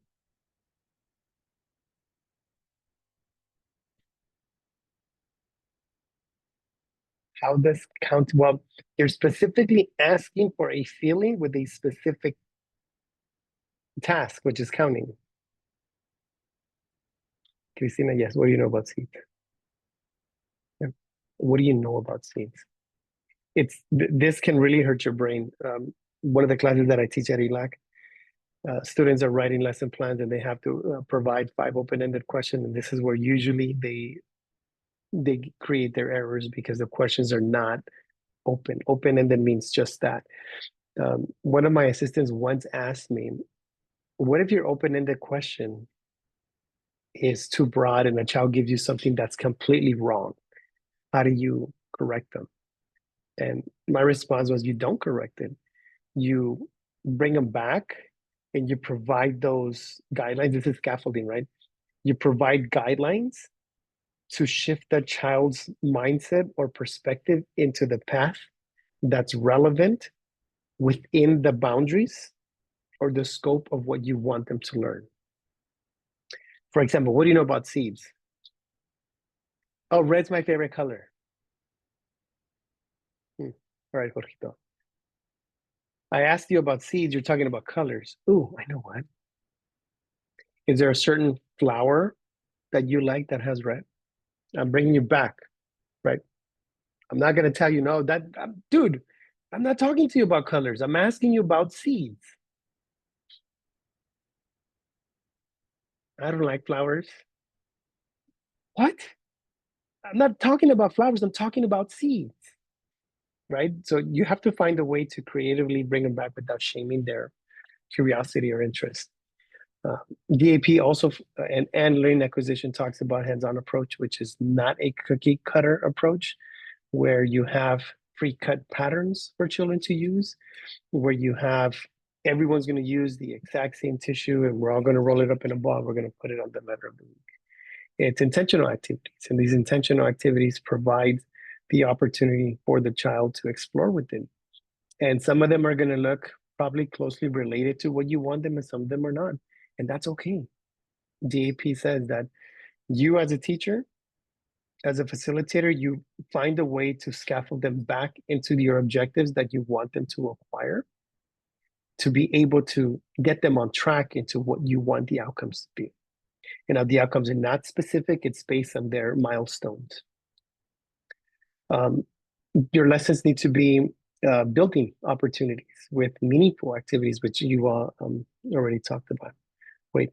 How does count? Well, you're specifically asking for a feeling with a specific task, which is counting. Cristina, yes. What do you know about seeds? Yeah. What do you know about seeds? This can really hurt your brain. One of the classes that I teach at ELAC, students are writing lesson plans and they have to provide 5 open-ended questions, and this is where usually they create their errors because the questions are not open. Open-ended means just that. One of my assistants once asked me, what if your open-ended question is too broad and a child gives you something that's completely wrong? How do you correct them? And my response was, you don't correct it. You bring them back and you provide those guidelines. This is scaffolding, right? You provide guidelines to shift the child's mindset or perspective into the path that's relevant within the boundaries or the scope of what you want them to learn. For example, what do you know about seeds? Oh, red's my favorite color. All right, Jorgito. I asked you about seeds, you're talking about colors. Ooh, I know what. Is there a certain flower that you like that has red? I'm bringing you back, right? I'm not going to tell you, no, dude, I'm not talking to you about colors. I'm asking you about seeds. I don't like flowers. What? I'm not talking about flowers. I'm talking about seeds, right? So you have to find a way to creatively bring them back without shaming their curiosity or interest. DAP also and learning acquisition talks about hands-on approach, which is not a cookie cutter approach where you have pre-cut patterns for children to use, where you have everyone's going to use the exact same tissue and we're all going to roll it up in a ball. We're going to put it on the letter of the week. It's intentional activities, and these intentional activities provide the opportunity for the child to explore within. And some of them are going to look probably closely related to what you want them, and some of them are not. And that's okay. DAP says that you as a teacher, as a facilitator, you find a way to scaffold them back into your objectives that you want them to acquire, to be able to get them on track into what you want the outcomes to be. And the outcomes are not specific, it's based on their milestones. Your lessons need to be building opportunities with meaningful activities, which you all already talked about. Wait,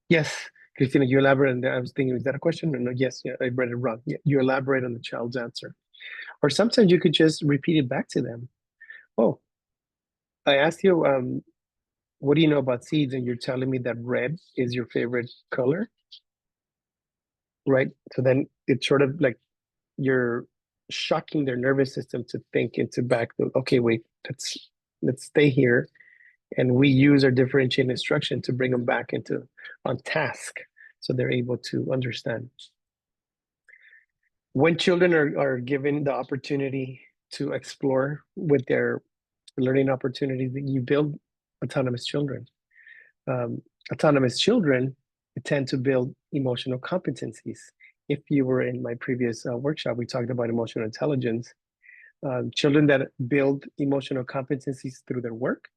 yes, Christina, you elaborate on that. I was thinking, is that a question? Or no, yes, yeah, I read it wrong. Yeah, you elaborate on the child's answer. Or sometimes you could just repeat it back to them. Oh, I asked you, what do you know about seeds? And you're telling me that red is your favorite color, right? So then it's sort of like you're shocking their nervous system to think into back, okay, wait, let's stay here. And we use our differentiated instruction to bring them back into on task so they're able to understand. When children are given the opportunity to explore with their learning opportunities, you build autonomous children. Autonomous children tend to build emotional competencies. If you were in my previous workshop, we talked about emotional intelligence. Children that build emotional competencies through their work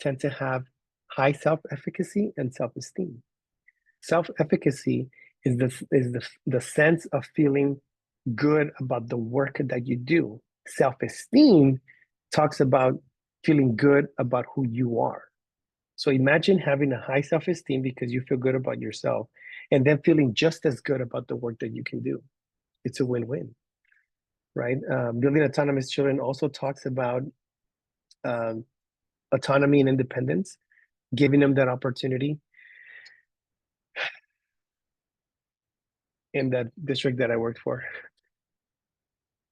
tend to have high self-efficacy and self-esteem. Self-efficacy is the sense of feeling good about the work that you do. Self-esteem talks about feeling good about who you are. So imagine having a high self-esteem because you feel good about yourself and then feeling just as good about the work that you can do. It's a win-win, right? Building autonomous children also talks about autonomy and independence, giving them that opportunity. In that district that I worked for,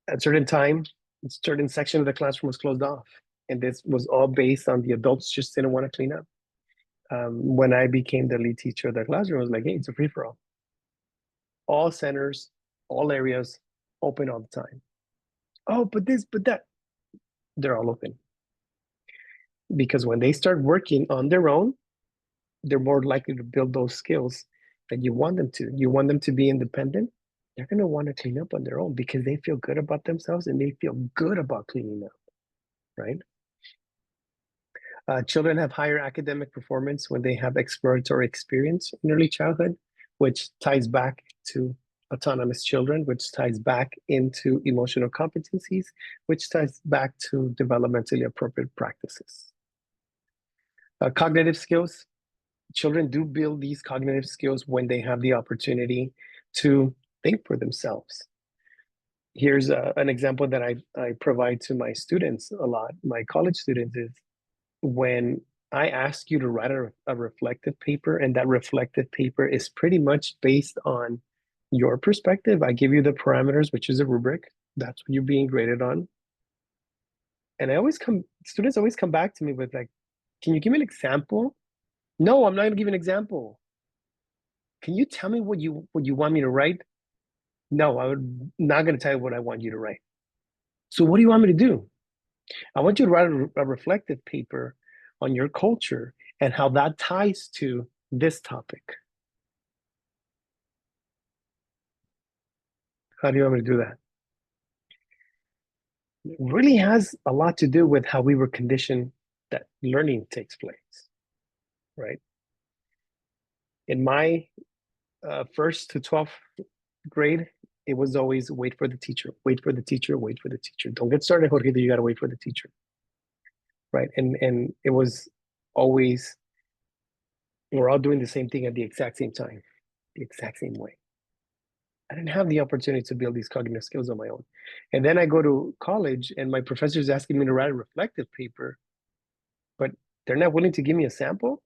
at a certain time, a certain section of the classroom was closed off. And this was all based on the adults just didn't want to clean up. When I became the lead teacher of the classroom, I was like, hey, it's a free-for-all. All centers, all areas, open all the time. Oh, but this, but that. They're all open. Because when they start working on their own, they're more likely to build those skills that you want them to. You want them to be independent. They're going to want to clean up on their own because they feel good about themselves and they feel good about cleaning up, right? Children have higher academic performance when they have exploratory experience in early childhood, which ties back to autonomous children, which ties back into emotional competencies, which ties back to developmentally appropriate practices. Cognitive skills. Children do build these cognitive skills when they have the opportunity to think for themselves. Here's an example that I provide to my students a lot, my college students, is when I ask you to write a reflective paper, and that reflective paper is pretty much based on your perspective. I give you the parameters, which is a rubric. That's what you're being graded on. And students always come back to me with like, can you give me an example? No, I'm not going to give an example. Can you tell me what you want me to write? No, I'm not going to tell you what I want you to write. So what do you want me to do? I want you to write a reflective paper on your culture and how that ties to this topic. How do you want me to do that? It really has a lot to do with how we were conditioned that learning takes place, right? In my first to 12th grade, it was always wait for the teacher, wait for the teacher, wait for the teacher. Don't get started, Jorge, you gotta wait for the teacher, right? And it was always, we're all doing the same thing at the exact same time, the exact same way. I didn't have the opportunity to build these cognitive skills on my own. And then I go to college and my professor is asking me to write a reflective paper, but they're not willing to give me a sample.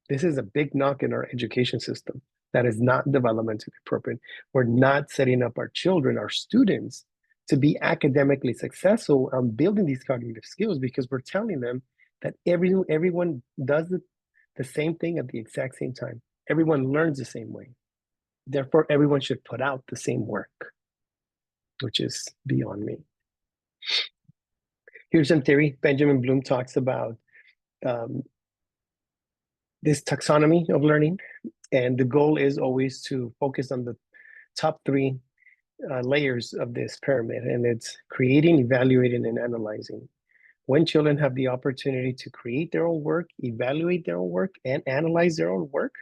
This is a big knock in our education system. That is not developmentally appropriate. We're not setting up our children, our students, to be academically successful on building these cognitive skills because we're telling them that everyone does the same thing at the exact same time. Everyone learns the same way. Therefore, everyone should put out the same work, which is beyond me. Here's some theory. Benjamin Bloom talks about this taxonomy of learning. And the goal is always to focus on the top three layers of this pyramid. And it's creating, evaluating, and analyzing. When children have the opportunity to create their own work, evaluate their own work, and analyze their own work,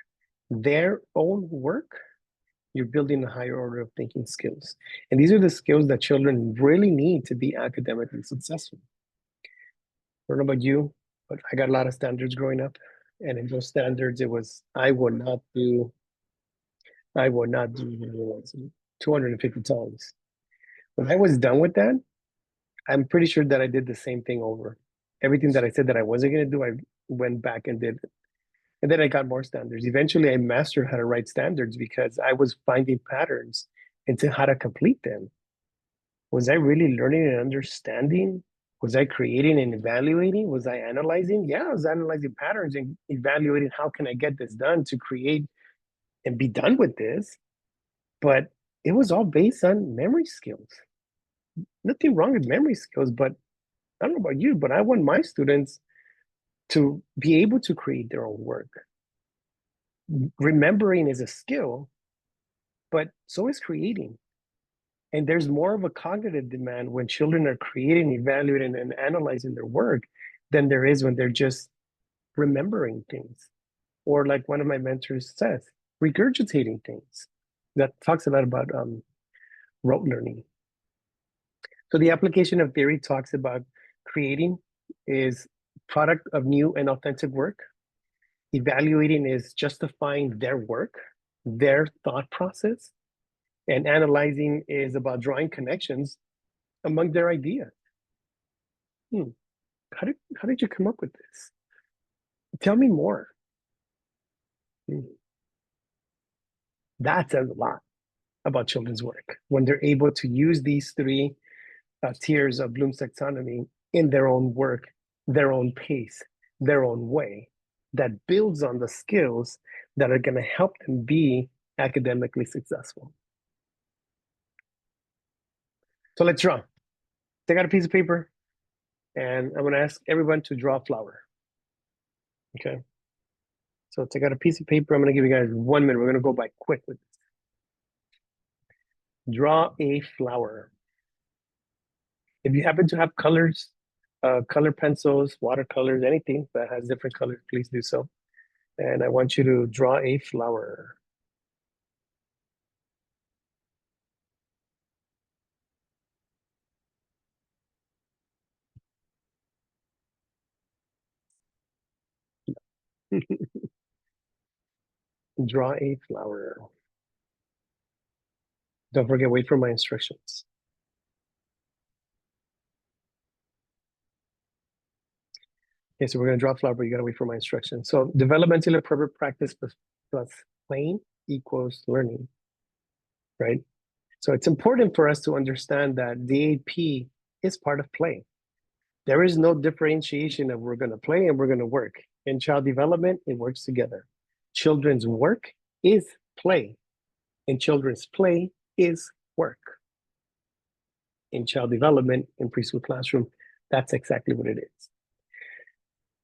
you're building a higher order of thinking skills. And these are the skills that children really need to be academically successful. I don't know about you, but I got a lot of standards growing up. And in those standards, it was, I would not do 250 times. When I was done with that, I'm pretty sure that I did the same thing over. Everything that I said that I wasn't going to do, I went back and did it. And then I got more standards. Eventually, I mastered how to write standards because I was finding patterns into how to complete them. Was I really learning and understanding? Was I creating and evaluating? Was I analyzing? Yeah, I was analyzing patterns and evaluating how can I get this done to create and be done with this. But it was all based on memory skills. Nothing wrong with memory skills, but I don't know about you, but I want my students to be able to create their own work. Remembering is a skill, but so is creating. And there's more of a cognitive demand when children are creating, evaluating, and analyzing their work than there is when they're just remembering things. Or like one of my mentors says, regurgitating things. That talks a lot about rote learning. So the application of theory talks about creating is product of new and authentic work. Evaluating is justifying their work, their thought process, and analyzing is about drawing connections among their ideas. How did you come up with this? Tell me more. That says a lot about children's work when they're able to use these three tiers of Bloom's taxonomy in their own work, their own pace, their own way, that builds on the skills that are going to help them be academically successful. So let's draw. Take out a piece of paper, and I'm going to ask everyone to draw a flower. Okay. So take out a piece of paper. I'm going to give you guys 1 minute. We're going to go by quick with this. Draw a flower. If you happen to have colors, color pencils, watercolors, anything that has different colors, please do so. And I want you to draw a flower. Draw a flower. Don't forget, wait for my instructions. Okay, so we're going to draw a flower, but you got to wait for my instructions. So developmentally appropriate practice plus playing equals learning, right? So it's important for us to understand that DAP is part of play. There is no differentiation of we're going to play and we're going to work. In child development, it works together. Children's work is play, and children's play is work. In child development, in preschool classroom, that's exactly what it is.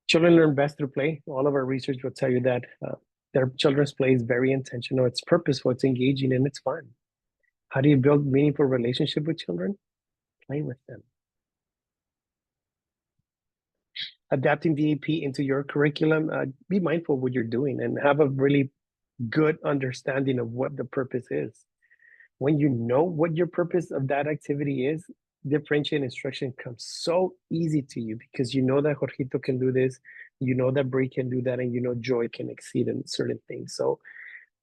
Children learn best through play. All of our research will tell you that their children's play is very intentional, it's purposeful, it's engaging, and it's fun. How do you build meaningful relationship with children? Play with them. Adapting DAP into your curriculum, be mindful of what you're doing and have a really good understanding of what the purpose is. When you know what your purpose of that activity is, differentiate instruction comes so easy to you because you know that Jorgito can do this, you know that Brie can do that, and you know Joy can exceed in certain things. So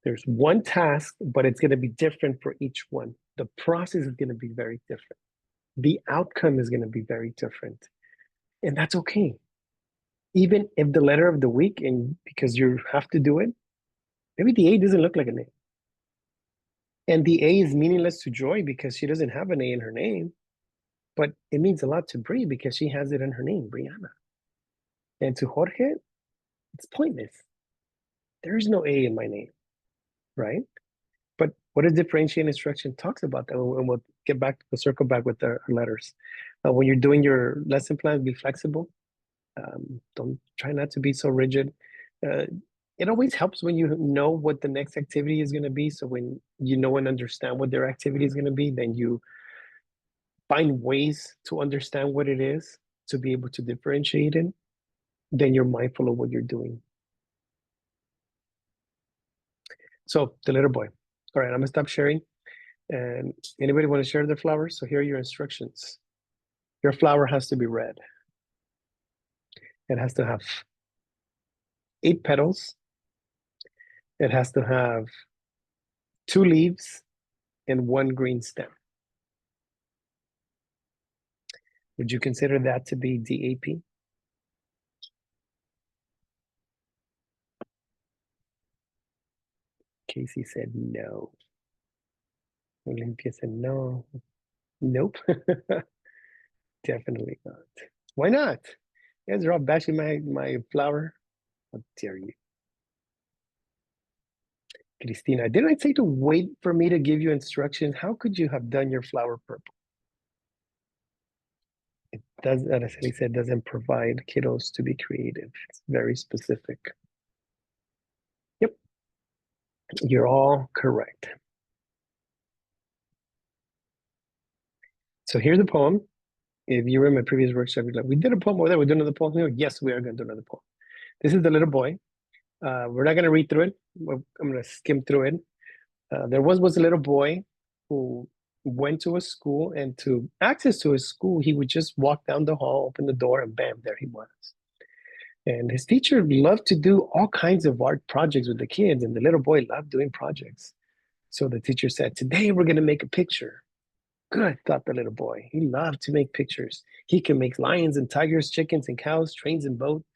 there's one task, but it's going to be different for each one. The process is going to be very different. The outcome is going to be very different. And that's okay. Even if the letter of the week, and because you have to do it, maybe the A doesn't look like an A. And the A is meaningless to Joy because she doesn't have an A in her name. But it means a lot to Brie because she has it in her name, Brianna. And to Jorge, it's pointless. There is no A in my name, right? But what does differentiate instruction talks about that? And we'll get back, we'll circle back with the letters. When you're doing your lesson plan, be flexible. Don't try not to be so rigid. It always helps when you know what the next activity is going to be. So when you know and understand what their activity is going to be, then you find ways to understand what it is to be able to differentiate it. Then you're mindful of what you're doing. So the little boy. All right, I'm gonna stop sharing. And anybody want to share their flowers? So here are your instructions. Your flower has to be red. It has to have 8 petals. It has to have 2 leaves and 1 green stem. Would you consider that to be DAP? Casey said no. Olympia said no. Nope. Definitely not. Why not? You guys are all bashing my flower. How dare you? Cristina, didn't I say to wait for me to give you instructions? How could you have done your flower purple? It does, Araceli said, doesn't provide kiddos to be creative. It's very specific. Yep. You're all correct. So here's a poem. If you were in my previous workshop, you're like, we did a poem over there, we're doing another poem here. Yes, we are going to do another poem. This is the little boy. We're not going to read through it. I'm going to skim through it. There was a little boy who went to a school, and to access to his school, he would just walk down the hall, open the door, and bam, there he was. And his teacher loved to do all kinds of art projects with the kids, and the little boy loved doing projects. So the teacher said, today we're going to make a picture. Good, thought the little boy. He loved to make pictures. He can make lions and tigers, chickens and cows, trains and boats.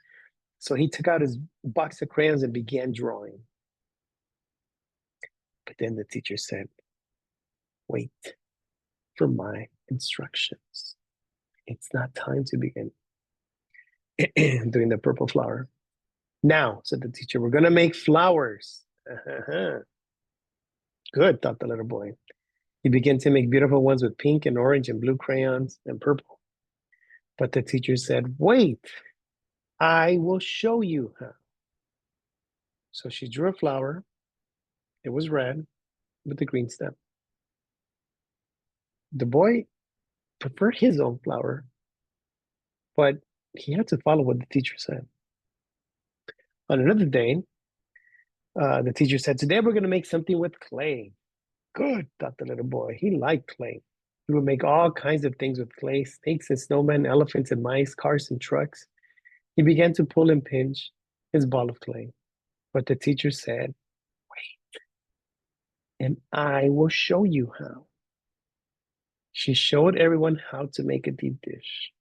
So he took out his box of crayons and began drawing. But then the teacher said, wait for my instructions. It's not time to begin doing the purple flower. Now, said the teacher, we're going to make flowers. Good, thought the little boy. He began to make beautiful ones with pink and orange and blue crayons and purple. But the teacher said, wait, I will show you how. So she drew a flower. It was red with the green stem. The boy preferred his own flower, but he had to follow what the teacher said. On another day, the teacher said, today we're going to make something with clay. Good, thought the little boy. He liked clay. He would make all kinds of things with clay, snakes and snowmen, elephants and mice, cars and trucks. He began to pull and pinch his ball of clay. But the teacher said, wait, and I will show you how. She showed everyone how to make a deep dish.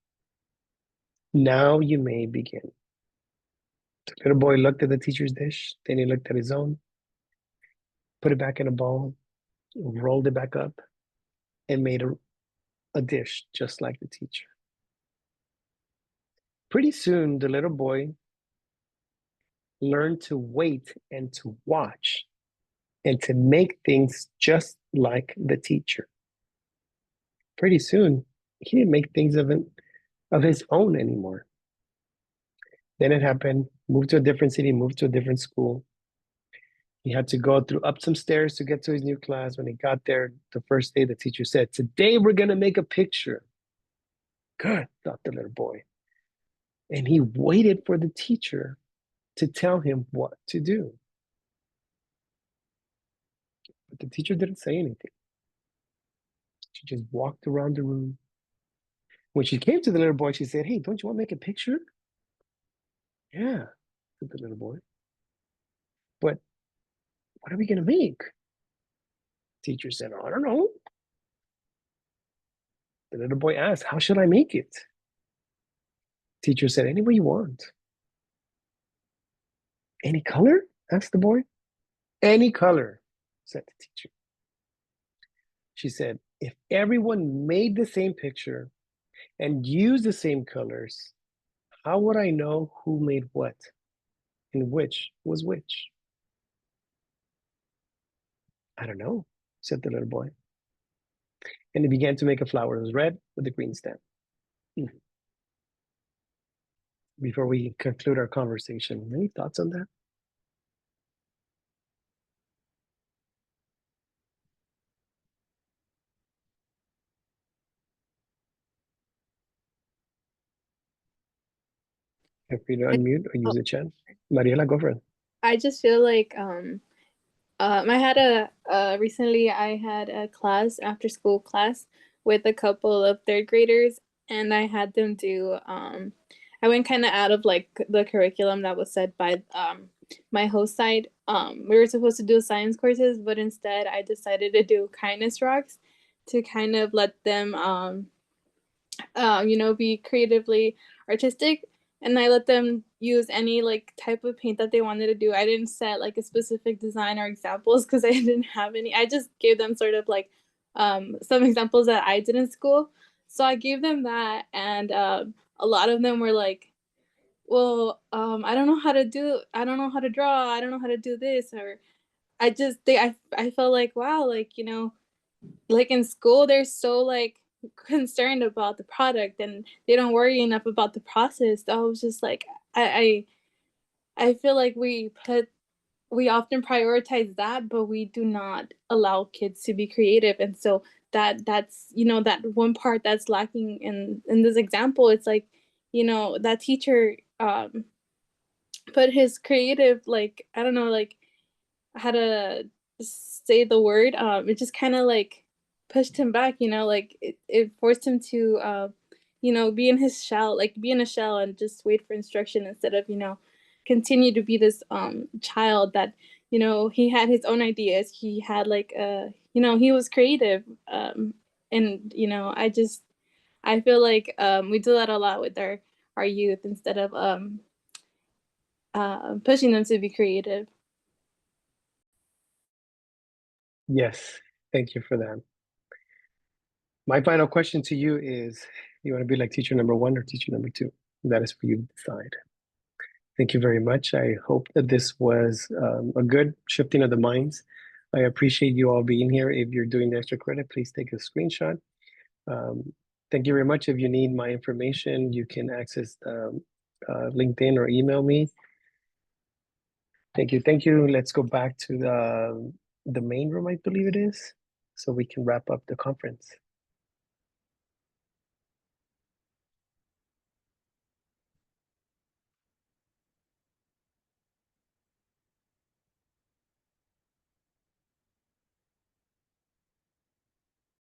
Now you may begin. The little boy looked at the teacher's dish, then he looked at his own, put it back in a bowl, rolled it back up, and made a dish just like the teacher. Pretty soon, the little boy learned to wait and to watch and to make things just like the teacher. Pretty soon, he didn't make things of his own anymore. Then it happened, moved to a different city, moved to a different school. He had to go up some stairs to get to his new class. When he got there, the first day, the teacher said, today we're going to make a picture. Good, thought the little boy. And he waited for the teacher to tell him what to do. But the teacher didn't say anything. She just walked around the room. When she came to the little boy, she said, hey, don't you want to make a picture? Yeah, said the little boy. But what are we going to make? Teacher said, I don't know. The little boy asked, how should I make it? Teacher said, any way you want. Any color? Asked the boy. Any color, said the teacher. She said, if everyone made the same picture and used the same colors, how would I know who made what and which was which? I don't know, said the little boy. And he began to make a flower. It was red with a green stem. Before we conclude our conversation, any thoughts on that? Feel free to unmute or use the chat. Mariela, go for it. I just feel like I had recently I had a class, after school class, with a couple of third graders, and I had them do I went kind of out of like the curriculum that was set by my host side. We were supposed to do science courses, but instead I decided to do kindness rocks to kind of let them be creatively artistic, and I let them use any like type of paint that they wanted to do. I didn't set like a specific design or examples because I didn't have any. I just gave them sort of like some examples that I did in school. So I gave them that, and a lot of them were like, well, I don't know how to draw, I don't know how to do this, or I felt like, wow, like, like in school they're so like concerned about the product and they don't worry enough about the process. I was just like, I feel like we often prioritize that, but we do not allow kids to be creative. And so that's that one part that's lacking in this example. It's like, that teacher put his creative, like, I don't know, like how to say the word, it just kind of like pushed him back, like it forced him to be in his shell, like be in a shell and just wait for instruction instead of, continue to be this child that, he had his own ideas. He had like he was creative. And I feel like we do that a lot with our youth instead of pushing them to be creative. Yes, thank you for that. My final question to you is, you want to be like teacher number 1 or teacher number 2? That is for you to decide. Thank you very much. I hope that this was a good shifting of the minds. I appreciate you all being here. If you're doing the extra credit, please take a screenshot. Thank you very much. If you need my information, you can access LinkedIn or email me. Thank you. Thank you. Let's go back to the main room, I believe it is, so we can wrap up the conference.